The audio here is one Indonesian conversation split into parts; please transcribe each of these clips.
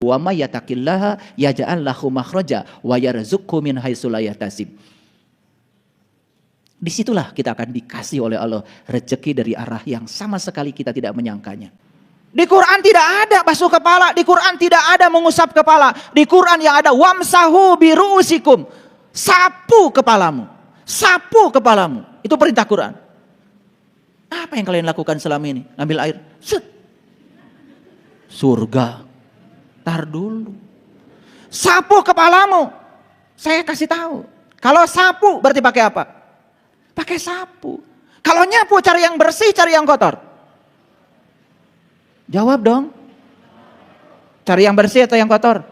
Wa may yattaqillaha yaj'al lahu makhraja wa yarzuqhu min haitsu la yahtasib. Disitulah kita akan dikasih oleh Allah rezeki dari arah yang sama sekali kita tidak menyangkanya. Di Quran tidak ada basuh kepala, di Quran tidak ada mengusap kepala. Di Quran yang ada wamsahu biru'usikum. Sapu kepalamu. Sapu kepalamu. Itu perintah Quran. Apa yang kalian lakukan selama ini? Ambil air. Set. Surga. Tar dulu. Sapu kepalamu. Saya kasih tahu. Kalau sapu berarti pakai apa? Pakai sapu. Kalau nyapu cari yang bersih, cari yang kotor. Jawab dong. Cari yang bersih atau yang kotor?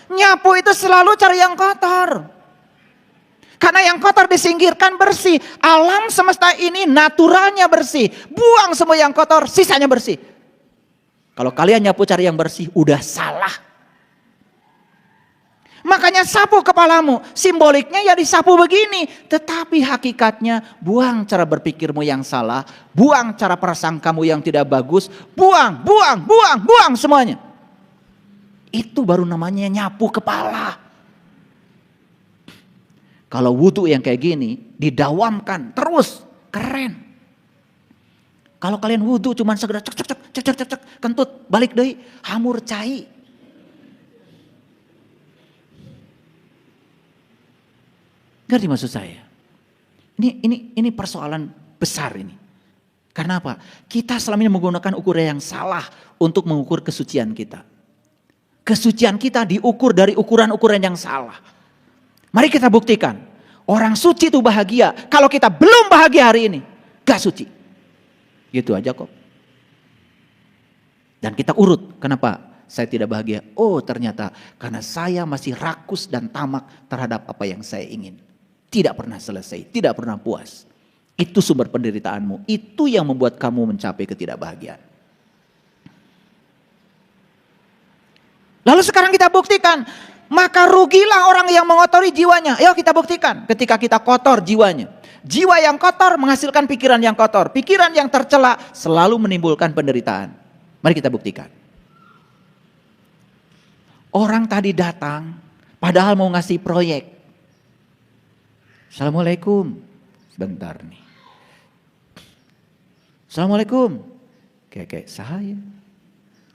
Nyapu itu selalu cari yang kotor. Karena yang kotor disingkirkan bersih. Alam semesta ini naturalnya bersih. Buang semua yang kotor, sisanya bersih. Kalau kalian nyapu cari yang bersih, udah salah. Makanya sapu kepalamu. Simboliknya ya disapu begini. Tetapi hakikatnya buang cara berpikirmu yang salah. Buang cara prasangkamu yang tidak bagus. Buang semuanya. Itu baru namanya nyapu kepala. Kalau wudhu yang kayak gini didawamkan terus, keren. Kalau kalian wudhu cuman segera cek, kentut, balik deui, hamur cai. Ngerti maksud saya? Ini persoalan besar ini. Karena apa? Kita selama ini menggunakan ukuran yang salah untuk mengukur kesucian kita. Kesucian kita diukur dari ukuran-ukuran yang salah. Mari kita buktikan. Orang suci itu bahagia. Kalau kita belum bahagia hari ini, gak suci. Gitu aja kok. Dan kita urut. Kenapa saya tidak bahagia? Oh ternyata karena saya masih rakus dan tamak terhadap apa yang saya ingin. Tidak pernah selesai, tidak pernah puas. Itu sumber penderitaanmu. Itu yang membuat kamu mencapai ketidakbahagiaan. Lalu sekarang kita buktikan. Maka rugilah orang yang mengotori jiwanya. Ayo kita buktikan. Ketika kita kotor jiwanya. Jiwa yang kotor menghasilkan pikiran yang kotor. Pikiran yang tercela selalu menimbulkan penderitaan. Mari kita buktikan. Orang tadi datang padahal mau ngasih proyek. Assalamualaikum. Sebentar nih. Assalamualaikum. Kayak saya.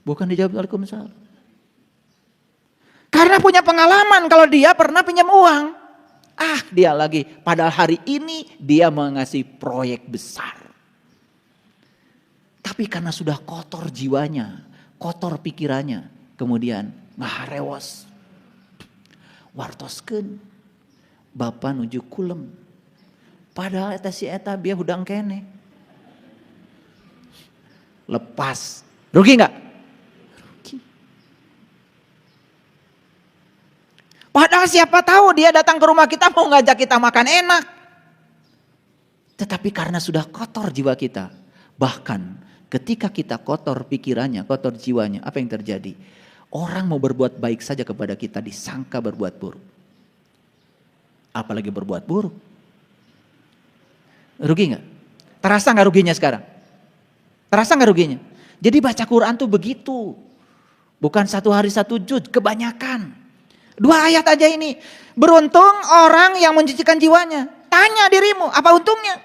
Bukan dijawab Waalaikumsalam. Karena punya pengalaman kalau dia pernah pinjam uang. Dia lagi. Padahal hari ini dia mengasih proyek besar. Tapi karena sudah kotor jiwanya, kotor pikirannya, kemudian ngaharewos. Wartoskeun Bapak nuju kulem. Padahal eta si eta biar hudang kene. Lepas. Rugi enggak? Rugi. Padahal siapa tahu dia datang ke rumah kita mau ngajak kita makan enak. Tetapi karena sudah kotor jiwa kita. Bahkan ketika kita kotor pikirannya, kotor jiwanya, apa yang terjadi? Orang mau berbuat baik saja kepada kita disangka berbuat buruk. Apalagi berbuat buruk. Rugi gak? Terasa gak ruginya sekarang? Terasa gak ruginya? Jadi baca Quran tuh begitu. Bukan satu hari satu juz, kebanyakan. 2 ayat aja ini. Beruntung orang yang mencucikan jiwanya. Tanya dirimu, apa untungnya?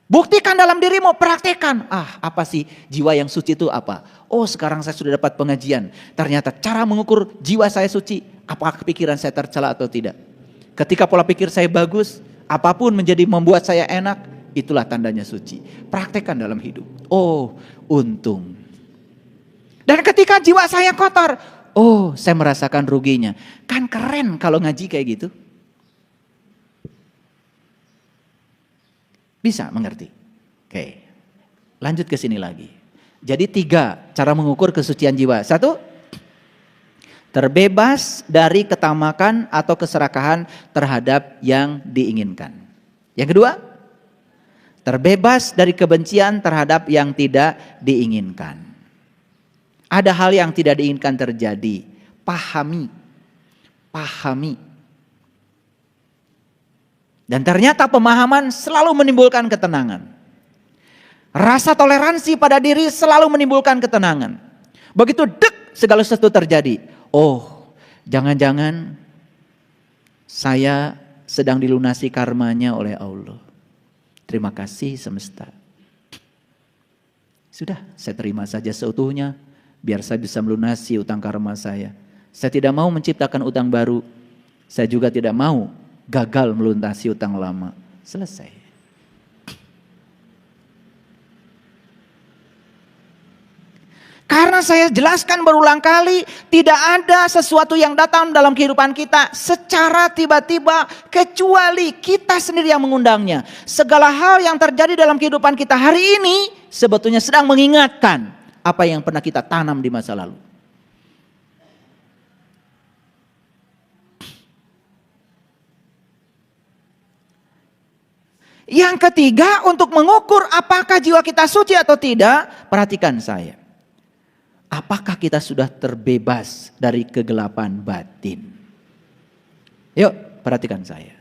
Buktikan dalam dirimu, praktekkan. Apa sih jiwa yang suci itu apa? Oh sekarang saya sudah dapat pengajian. Ternyata cara mengukur jiwa saya suci. Apakah pikiran saya tercela atau tidak? Ketika pola pikir saya bagus, apapun menjadi membuat saya enak, itulah tandanya suci. Praktekkan dalam hidup. Oh untung. Dan ketika jiwa saya kotor, oh saya merasakan ruginya. Kan keren kalau ngaji kayak gitu. Bisa mengerti? Oke. Lanjut ke sini lagi. Jadi 3 cara mengukur kesucian jiwa. 1, terbebas dari ketamakan atau keserakahan terhadap yang diinginkan. Yang kedua, terbebas dari kebencian terhadap yang tidak diinginkan. Ada hal yang tidak diinginkan terjadi. Pahami. Dan ternyata pemahaman selalu menimbulkan ketenangan. Rasa toleransi pada diri selalu menimbulkan ketenangan. Begitu dek segala sesuatu terjadi. Oh, jangan-jangan saya sedang dilunasi karmanya oleh Allah. Terima kasih semesta. Sudah, saya terima saja seutuhnya, biar saya bisa melunasi utang karma saya. Saya tidak mau menciptakan utang baru. Saya juga tidak mau gagal melunasi utang lama. Selesai. Karena saya jelaskan berulang kali, tidak ada sesuatu yang datang dalam kehidupan kita secara tiba-tiba kecuali kita sendiri yang mengundangnya. Segala hal yang terjadi dalam kehidupan kita hari ini sebetulnya sedang mengingatkan apa yang pernah kita tanam di masa lalu. Yang ketiga, untuk mengukur apakah jiwa kita suci atau tidak, perhatikan saya. Apakah kita sudah terbebas dari kegelapan batin? Yuk, perhatikan saya.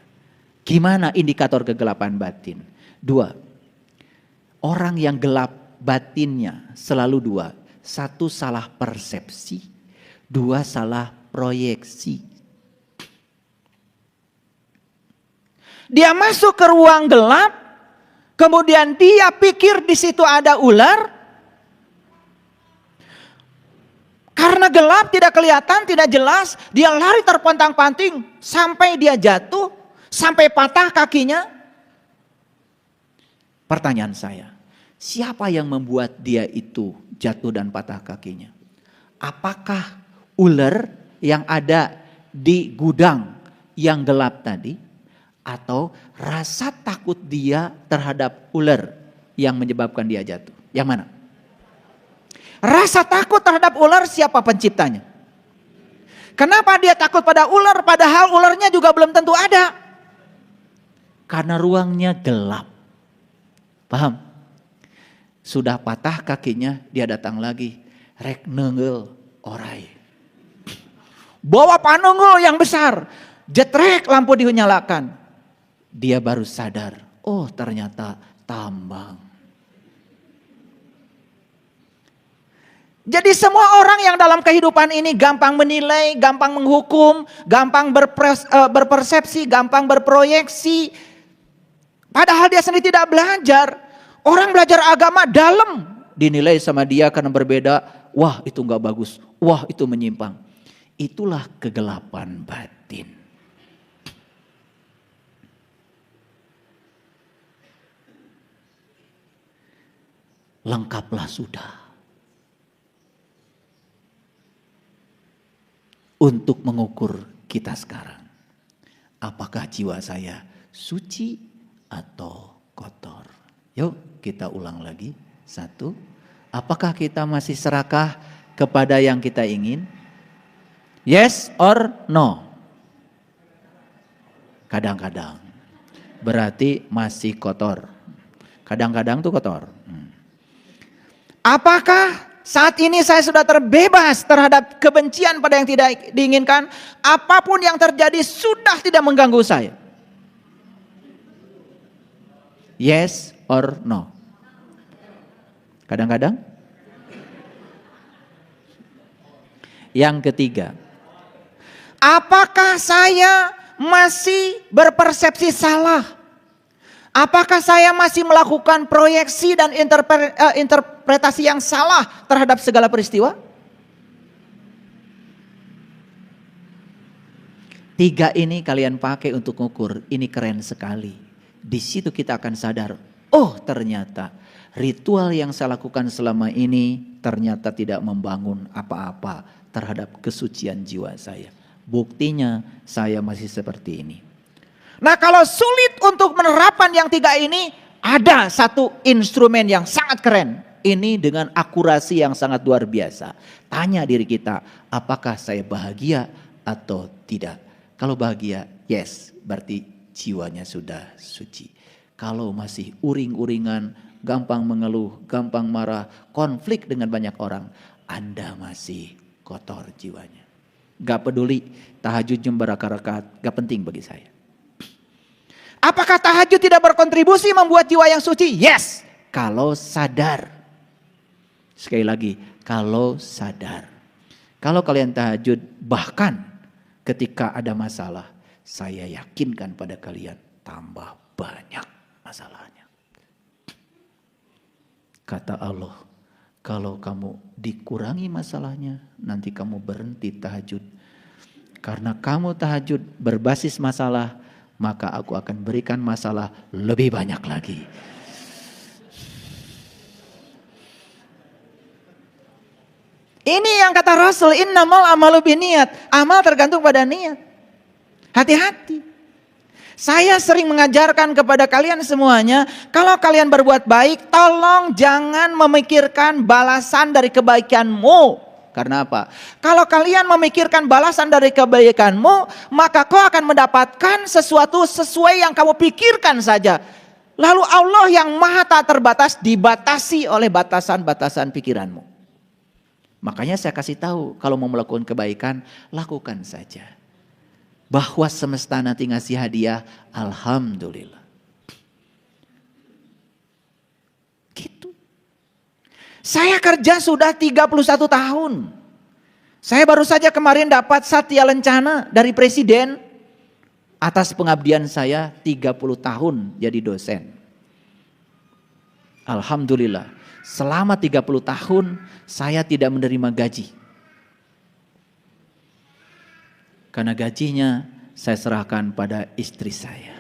Gimana indikator kegelapan batin? 2. Orang yang gelap batinnya selalu 2. 1 salah persepsi, 2 salah proyeksi. Dia masuk ke ruang gelap, kemudian dia pikir di situ ada ular. Karena gelap, tidak kelihatan, tidak jelas, dia lari terpontang-panting sampai dia jatuh, sampai patah kakinya. Pertanyaan saya, siapa yang membuat dia itu jatuh dan patah kakinya? Apakah ular yang ada di gudang yang gelap tadi? Atau rasa takut dia terhadap ular yang menyebabkan dia jatuh? Yang mana? Rasa takut terhadap ular, siapa penciptanya? Kenapa dia takut pada ular padahal ularnya juga belum tentu ada? Karena ruangnya gelap. Paham? Sudah patah kakinya, dia datang lagi. Rek nenggel orai. Bawa panunggul yang besar. Jetrek, lampu dinyalakan. Dia baru sadar, oh ternyata tambang. Jadi semua orang yang dalam kehidupan ini gampang menilai, gampang menghukum, gampang berpersepsi, gampang berproyeksi. Padahal dia sendiri tidak belajar. Orang belajar agama dalam dinilai sama dia karena berbeda. Wah itu gak bagus, wah itu menyimpang. Itulah kegelapan batin. Lengkaplah sudah untuk mengukur kita sekarang. Apakah jiwa saya suci atau kotor? Yuk kita ulang lagi. 1. Apakah kita masih serakah kepada yang kita ingin? Yes or no? Kadang-kadang. Berarti masih kotor. Kadang-kadang tuh kotor. Apakah saat ini saya sudah terbebas terhadap kebencian pada yang tidak diinginkan? Apapun yang terjadi sudah tidak mengganggu saya. Yes or no? Kadang-kadang. Yang ketiga. Apakah saya masih berpersepsi salah? Apakah saya masih melakukan proyeksi dan interpretasi yang salah terhadap segala peristiwa? 3 ini kalian pakai untuk mengukur. Ini keren sekali. Di situ kita akan sadar, oh ternyata ritual yang saya lakukan selama ini ternyata tidak membangun apa-apa terhadap kesucian jiwa saya. Buktinya saya masih seperti ini. Nah kalau sulit untuk menerapkan yang 3 ini, ada satu instrumen yang sangat keren. Ini dengan akurasi yang sangat luar biasa. Tanya diri kita, apakah saya bahagia atau tidak? Kalau bahagia, yes, berarti jiwanya sudah suci. Kalau masih uring-uringan, gampang mengeluh, gampang marah, konflik dengan banyak orang, Anda masih kotor jiwanya. Gak peduli tahajud jam berapa rakaat, gak penting bagi saya. Apakah tahajud tidak berkontribusi membuat jiwa yang suci? Yes, kalau sadar. Sekali lagi, kalau sadar. Kalau kalian tahajud, bahkan ketika ada masalah, saya yakinkan pada kalian tambah banyak masalahnya. Kata Allah, kalau kamu dikurangi masalahnya, nanti kamu berhenti tahajud. Karena kamu tahajud berbasis masalah, maka aku akan berikan masalah lebih banyak lagi. Ini yang kata Rasul, innamal amalu biniat. Amal tergantung pada niat. Hati-hati. Saya sering mengajarkan kepada kalian semuanya, kalau kalian berbuat baik, tolong jangan memikirkan balasan dari kebaikanmu. Karena apa? Kalau kalian memikirkan balasan dari kebaikanmu, maka kau akan mendapatkan sesuatu sesuai yang kamu pikirkan saja. Lalu Allah yang maha tak terbatas dibatasi oleh batasan-batasan pikiranmu. Makanya saya kasih tahu, kalau mau melakukan kebaikan, lakukan saja. Bahwa semesta nanti ngasih hadiah, alhamdulillah. Gitu. Saya kerja sudah 31 tahun. Saya baru saja kemarin dapat Satya Lencana dari Presiden atas pengabdian saya 30 tahun jadi dosen. Alhamdulillah. Selama 30 tahun saya tidak menerima gaji. Karena gajinya saya serahkan pada istri saya.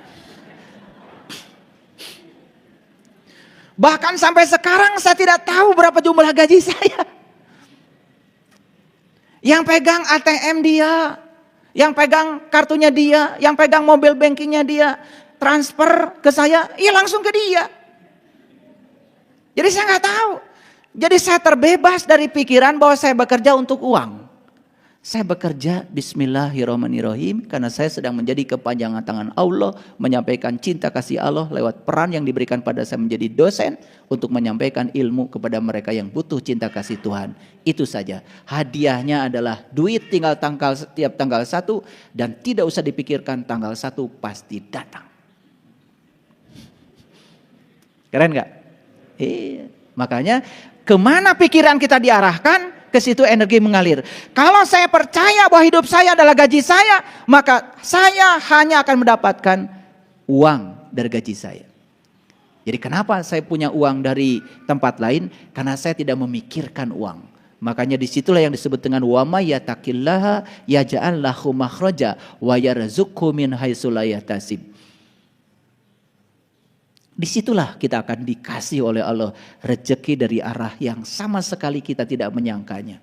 Bahkan sampai sekarang saya tidak tahu berapa jumlah gaji saya. Yang pegang ATM dia, yang pegang kartunya dia, yang pegang mobil bankingnya dia, transfer ke saya, iya langsung ke dia. Jadi saya nggak tahu. Jadi saya terbebas dari pikiran bahwa saya bekerja untuk uang. Saya bekerja bismillahirrahmanirrahim karena saya sedang menjadi kepanjangan tangan Allah, menyampaikan cinta kasih Allah lewat peran yang diberikan pada saya menjadi dosen untuk menyampaikan ilmu kepada mereka yang butuh cinta kasih Tuhan. Itu saja. Hadiahnya adalah duit tinggal setiap tanggal 1 dan tidak usah dipikirkan tanggal 1 pasti datang. Keren nggak? Iya. Makanya kemana pikiran kita diarahkan, ke situ energi mengalir. Kalau saya percaya bahwa hidup saya adalah gaji saya, maka saya hanya akan mendapatkan uang dari gaji saya. Jadi kenapa saya punya uang dari tempat lain? Karena saya tidak memikirkan uang. Makanya disitulah yang disebut dengan wa may yattaqillaha yaj'al lahu makhraja wa yarzuqhu min haitsu la yahtasib. Disitulah kita akan dikasih oleh Allah rezeki dari arah yang sama sekali kita tidak menyangkanya.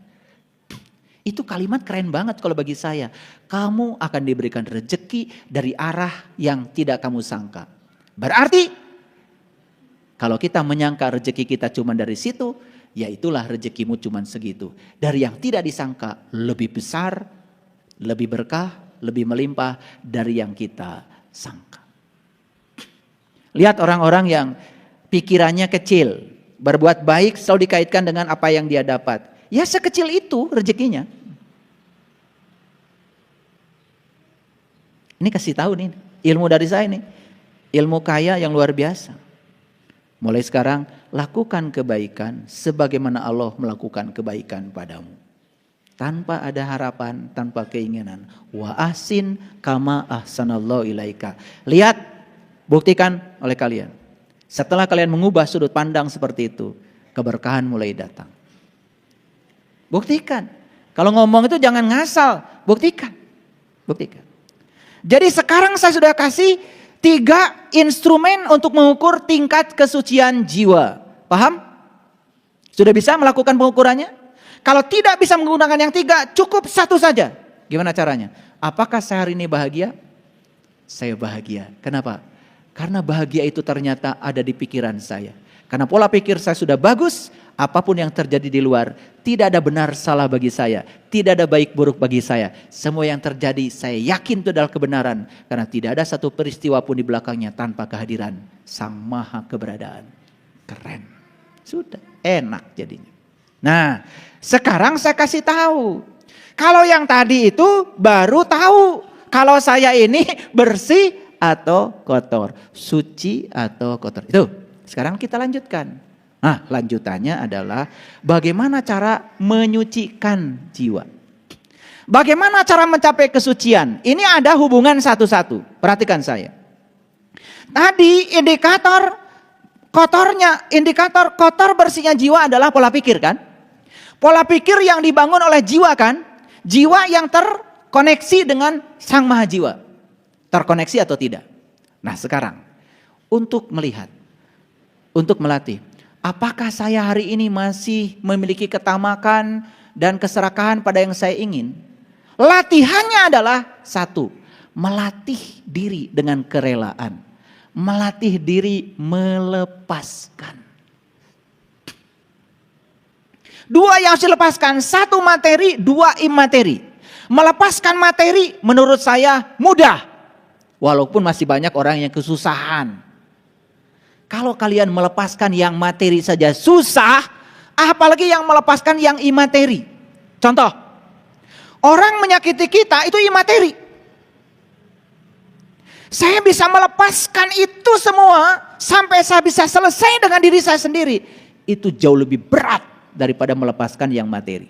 Itu kalimat keren banget kalau bagi saya. Kamu akan diberikan rezeki dari arah yang tidak kamu sangka. Berarti kalau kita menyangka rezeki kita cuma dari situ, ya itulah rezekimu cuma segitu. Dari yang tidak disangka lebih besar, lebih berkah, lebih melimpah dari yang kita sangka. Lihat orang-orang yang pikirannya kecil, berbuat baik selalu dikaitkan dengan apa yang dia dapat. Ya sekecil itu rezekinya. Ini kasih tahu nih, ilmu dari saya nih. Ilmu kaya yang luar biasa. Mulai sekarang lakukan kebaikan sebagaimana Allah melakukan kebaikan padamu. Tanpa ada harapan, tanpa keinginan. Wa ahsin kama ahsanallahu ilaika. Lihat, buktikan oleh kalian. Setelah kalian mengubah sudut pandang seperti itu, keberkahan mulai datang. Buktikan. Kalau ngomong itu jangan ngasal, buktikan. Buktikan. Jadi sekarang saya sudah kasih 3 instrumen untuk mengukur tingkat kesucian jiwa. Paham? Sudah bisa melakukan pengukurannya? Kalau tidak bisa menggunakan yang 3, cukup 1 saja. Gimana caranya? Apakah saya hari ini bahagia? Saya bahagia. Kenapa? Karena bahagia itu ternyata ada di pikiran saya. Karena pola pikir saya sudah bagus, apapun yang terjadi di luar, tidak ada benar salah bagi saya. Tidak ada baik buruk bagi saya. Semua yang terjadi saya yakin itu adalah kebenaran. Karena tidak ada satu peristiwa pun di belakangnya tanpa kehadiran Sang Maha Keberadaan. Keren. Sudah, enak jadinya. Nah, sekarang saya kasih tahu. Kalau yang tadi itu baru tahu. Kalau saya ini bersih atau kotor, suci atau kotor. Itu sekarang kita lanjutkan. Nah lanjutannya adalah bagaimana cara menyucikan jiwa. Bagaimana cara mencapai kesucian? Ini ada hubungan satu-satu. Perhatikan saya. Tadi indikator kotor bersihnya jiwa adalah pola pikir kan? Pola pikir yang dibangun oleh jiwa kan? Jiwa yang terkoneksi dengan Sang Maha Jiwa. Terkoneksi atau tidak? Nah sekarang, untuk melihat, untuk melatih. Apakah saya hari ini masih memiliki ketamakan dan keserakahan pada yang saya ingin? Latihannya adalah satu, melatih diri dengan kerelaan. Melatih diri melepaskan. Dua yang harus dilepaskan, satu materi, dua imateri. Melepaskan materi menurut saya mudah. Walaupun masih banyak orang yang kesusahan. Kalau kalian melepaskan yang materi saja susah, apalagi yang melepaskan yang imateri. Contoh, orang menyakiti kita itu imateri. Saya bisa melepaskan itu semua sampai saya bisa selesai dengan diri saya sendiri. Itu jauh lebih berat daripada melepaskan yang materi.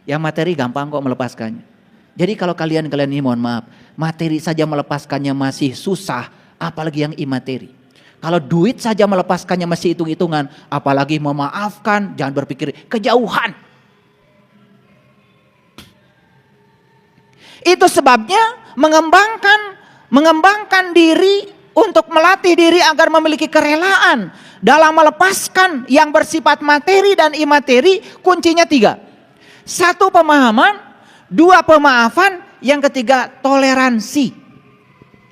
Yang materi gampang kok melepaskannya. Jadi kalau kalian ini mohon maaf, materi saja melepaskannya masih susah, apalagi yang imateri. Kalau duit saja melepaskannya masih hitung-hitungan, apalagi memaafkan, jangan berpikir kejauhan. Itu sebabnya mengembangkan diri untuk melatih diri agar memiliki kerelaan dalam melepaskan yang bersifat materi dan imateri. Kuncinya 3. 1 pemahaman, 2 pemaafan, yang ketiga toleransi.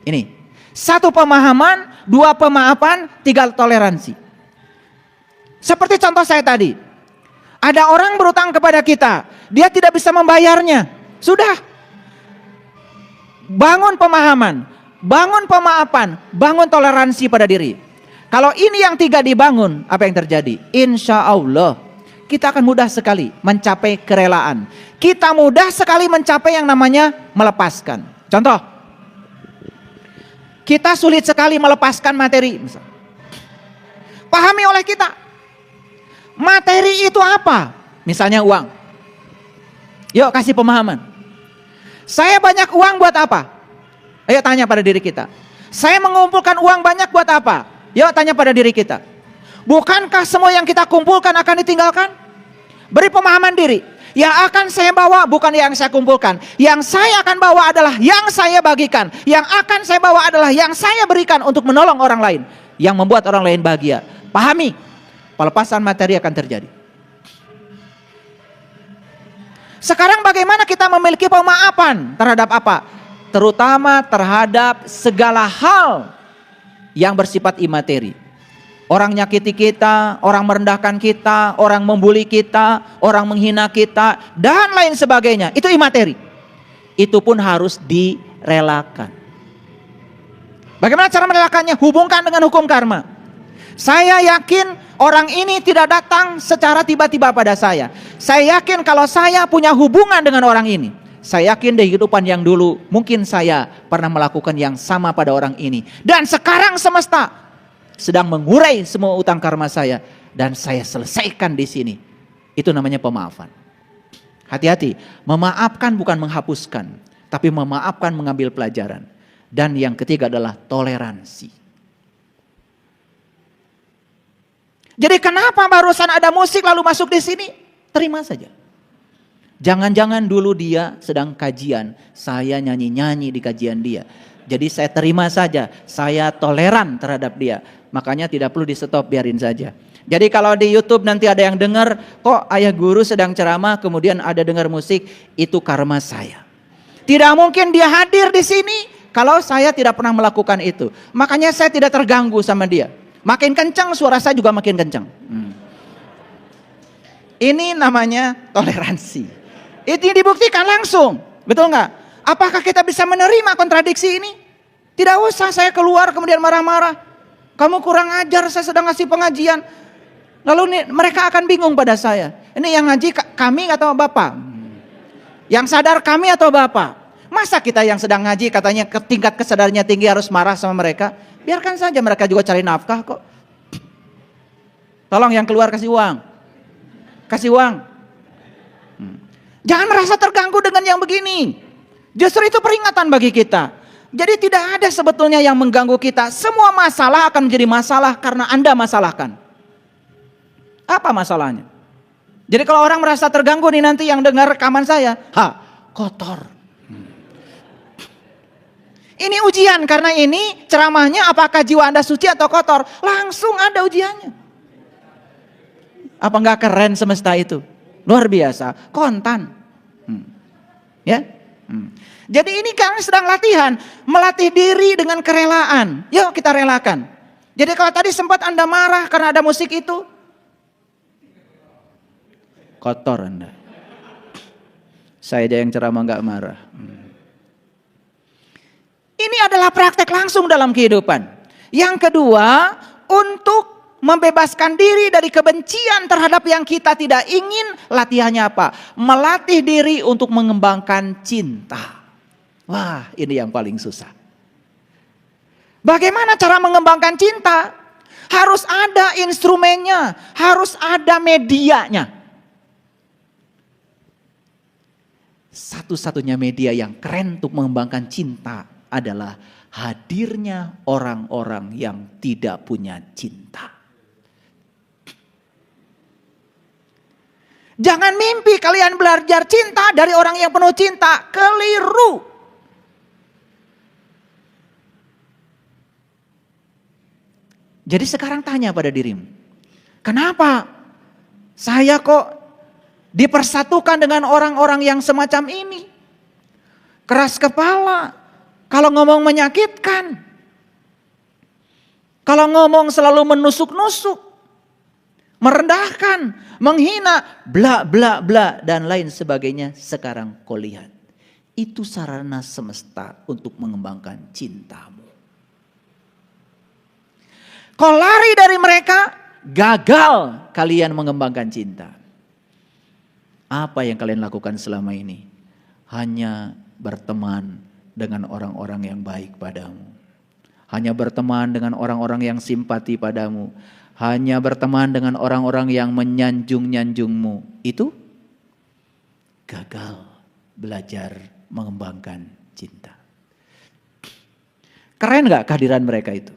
Ini 1 pemahaman, 2 pemaafan, 3 toleransi. Seperti contoh saya tadi, ada orang berutang kepada kita, dia tidak bisa membayarnya. Sudah, bangun pemahaman, bangun pemaafan, bangun toleransi pada diri. Kalau ini yang 3 dibangun, apa yang terjadi? Insya Allah kita akan mudah sekali mencapai kerelaan. Kita mudah sekali mencapai yang namanya melepaskan. Contoh, kita sulit sekali melepaskan materi. Pahami oleh kita, materi itu apa? Misalnya uang. Yuk kasih pemahaman. Saya banyak uang buat apa? Ayo tanya pada diri kita. Saya mengumpulkan uang banyak buat apa? Yuk tanya pada diri kita. Bukankah semua yang kita kumpulkan akan ditinggalkan? Beri pemahaman diri. Yang akan saya bawa bukan yang saya kumpulkan. Yang saya akan bawa adalah yang saya bagikan. Yang akan saya bawa adalah yang saya berikan untuk menolong orang lain. Yang membuat orang lain bahagia. Pahami, pelepasan materi akan terjadi. Sekarang bagaimana kita memiliki pemaafan terhadap apa? Terutama terhadap segala hal yang bersifat imateri. Orang nyakiti kita, orang merendahkan kita, orang membuli kita, orang menghina kita, dan lain sebagainya. Itu imateri. Itu pun harus direlakan. Bagaimana cara merelakannya? Hubungkan dengan hukum karma. Saya yakin orang ini tidak datang secara tiba-tiba pada saya. Saya yakin kalau saya punya hubungan dengan orang ini. Saya yakin di kehidupan yang dulu mungkin saya pernah melakukan yang sama pada orang ini. Dan sekarang semesta sedang mengurai semua utang karma saya dan saya selesaikan di sini. Itu namanya pemaafan. Hati-hati, memaafkan bukan menghapuskan, tapi memaafkan mengambil pelajaran. Dan yang ketiga adalah toleransi. Jadi kenapa barusan ada musik lalu masuk di sini? Terima saja. Jangan-jangan dulu dia sedang kajian, saya nyanyi-nyanyi di kajian dia. Jadi saya terima saja, saya toleran terhadap dia. Makanya tidak perlu di stop, biarin saja. Jadi kalau di YouTube nanti ada yang dengar, kok ayah guru sedang ceramah kemudian ada dengar musik, itu karma saya. Tidak mungkin dia hadir di sini kalau saya tidak pernah melakukan itu. Makanya saya tidak terganggu sama dia. Makin kencang suara saya juga makin kencang. Ini namanya toleransi. Itu dibuktikan langsung, betul nggak? Apakah kita bisa menerima kontradiksi ini? Tidak usah saya keluar kemudian marah-marah. Kamu kurang ajar, saya sedang ngasih pengajian. Lalu mereka akan bingung pada saya. Ini yang ngaji kami atau Bapak? Yang sadar kami atau Bapak? Masa kita yang sedang ngaji katanya tingkat kesadarannya tinggi harus marah sama mereka? Biarkan saja, mereka juga cari nafkah kok. Tolong yang keluar kasih uang. Kasih uang. Jangan merasa terganggu dengan yang begini. Justru itu peringatan bagi kita. Jadi tidak ada sebetulnya yang mengganggu kita. Semua masalah akan menjadi masalah karena Anda masalahkan. Apa masalahnya? Jadi kalau orang merasa terganggu nih nanti yang dengar rekaman saya, kotor. Ini ujian karena ini ceramahnya apakah jiwa Anda suci atau kotor. Langsung ada ujiannya. Apa enggak keren semesta itu? Luar biasa, kontan. Ya. Jadi ini kami sedang latihan, melatih diri dengan kerelaan. Yuk kita relakan. Jadi kalau tadi sempat Anda marah karena ada musik itu, kotor Anda. Saya aja yang ceramah enggak marah. Ini adalah praktek langsung dalam kehidupan. Yang kedua, untuk membebaskan diri dari kebencian terhadap yang kita tidak ingin, latihannya apa? Melatih diri untuk mengembangkan cinta. Wah, ini yang paling susah. Bagaimana cara mengembangkan cinta? Harus ada instrumennya, harus ada medianya. Satu-satunya media yang keren untuk mengembangkan cinta adalah hadirnya orang-orang yang tidak punya cinta. Jangan mimpi kalian belajar cinta dari orang yang penuh cinta. Keliru. Jadi sekarang tanya pada dirimu. Kenapa saya kok dipersatukan dengan orang-orang yang semacam ini? Keras kepala. Kalau ngomong menyakitkan. Kalau ngomong selalu menusuk-nusuk. Merendahkan, menghina, bla bla bla dan lain sebagainya. Sekarang kau lihat, itu sarana semesta untuk mengembangkan cintamu. Kau lari dari mereka, gagal kalian mengembangkan cinta. Apa yang kalian lakukan selama ini? Hanya berteman dengan orang-orang yang baik padamu. Hanya berteman dengan orang-orang yang simpati padamu. Hanya berteman dengan orang-orang yang menyanjung-nyanjungmu. Itu gagal belajar mengembangkan cinta. Keren gak kehadiran mereka itu?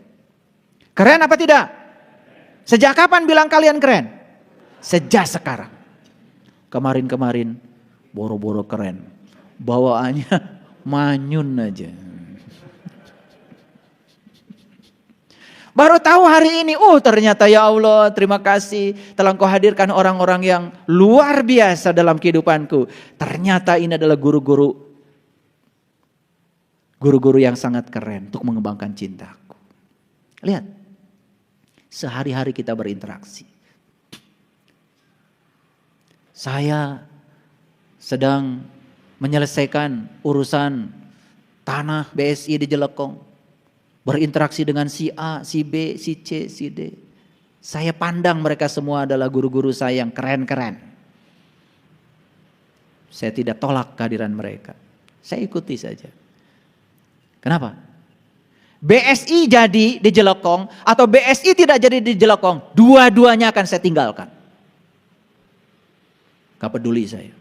Keren apa tidak? Sejak kapan bilang kalian keren? Sejak sekarang. Kemarin-kemarin boro-boro keren. Bawaannya manyun aja. Baru tahu hari ini, ternyata ya Allah terima kasih telah Engkau hadirkan orang-orang yang luar biasa dalam kehidupanku. Ternyata ini adalah guru-guru yang sangat keren untuk mengembangkan cintaku. Lihat, sehari-hari kita berinteraksi. Saya sedang menyelesaikan urusan tanah BSI di Jelekong. Berinteraksi dengan si A, si B, si C, si D. Saya pandang mereka semua adalah guru-guru saya yang keren-keren. Saya tidak tolak kehadiran mereka. Saya ikuti saja. Kenapa? BSI jadi di Jelekong atau BSI tidak jadi di Jelekong, dua-duanya akan saya tinggalkan. Gak peduli saya.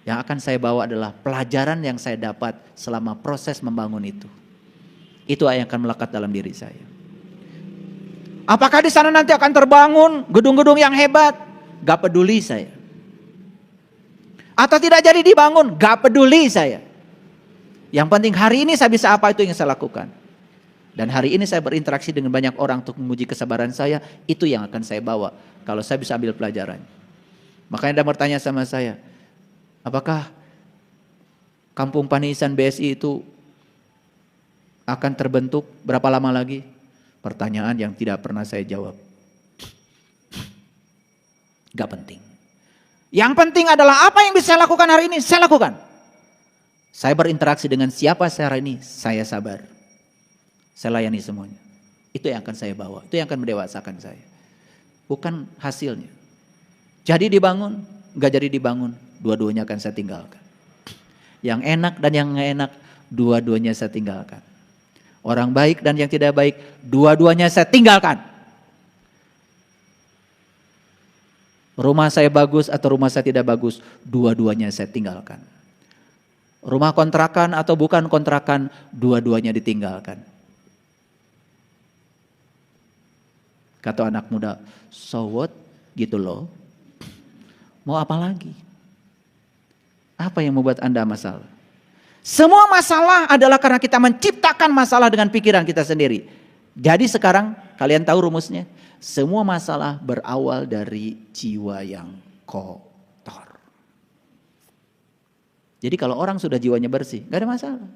Yang akan saya bawa adalah pelajaran yang saya dapat selama proses membangun itu. Itu yang akan melekat dalam diri saya. Apakah di sana nanti akan terbangun gedung-gedung yang hebat? Gak peduli saya. Atau tidak jadi dibangun? Gak peduli saya. Yang penting hari ini saya bisa apa, itu yang saya lakukan. Dan hari ini saya berinteraksi dengan banyak orang untuk menguji kesabaran saya. Itu yang akan saya bawa kalau saya bisa ambil pelajaran. Makanya Anda bertanya sama saya, apakah Kampung Panisan BSI itu akan terbentuk berapa lama lagi? Pertanyaan yang tidak pernah saya jawab. Gak penting. Yang penting adalah apa yang bisa saya lakukan hari ini, saya lakukan. Saya berinteraksi dengan siapa saya hari ini, saya sabar. Saya layani semuanya. Itu yang akan saya bawa, itu yang akan mendewasakan saya. Bukan hasilnya. Jadi dibangun, gak jadi dibangun, dua-duanya akan saya tinggalkan. Yang enak dan yang gak enak, dua-duanya saya tinggalkan. Orang baik dan yang tidak baik, dua-duanya saya tinggalkan. Rumah saya bagus atau rumah saya tidak bagus, dua-duanya saya tinggalkan. Rumah kontrakan atau bukan kontrakan, dua-duanya ditinggalkan. Kata anak muda, so what? Gitu loh. Mau apa lagi? Apa yang membuat Anda masalah? Semua masalah adalah karena kita menciptakan masalah dengan pikiran kita sendiri. Jadi sekarang kalian tahu rumusnya. Semua masalah berawal dari jiwa yang kotor. Jadi kalau orang sudah jiwanya bersih, gak ada masalah.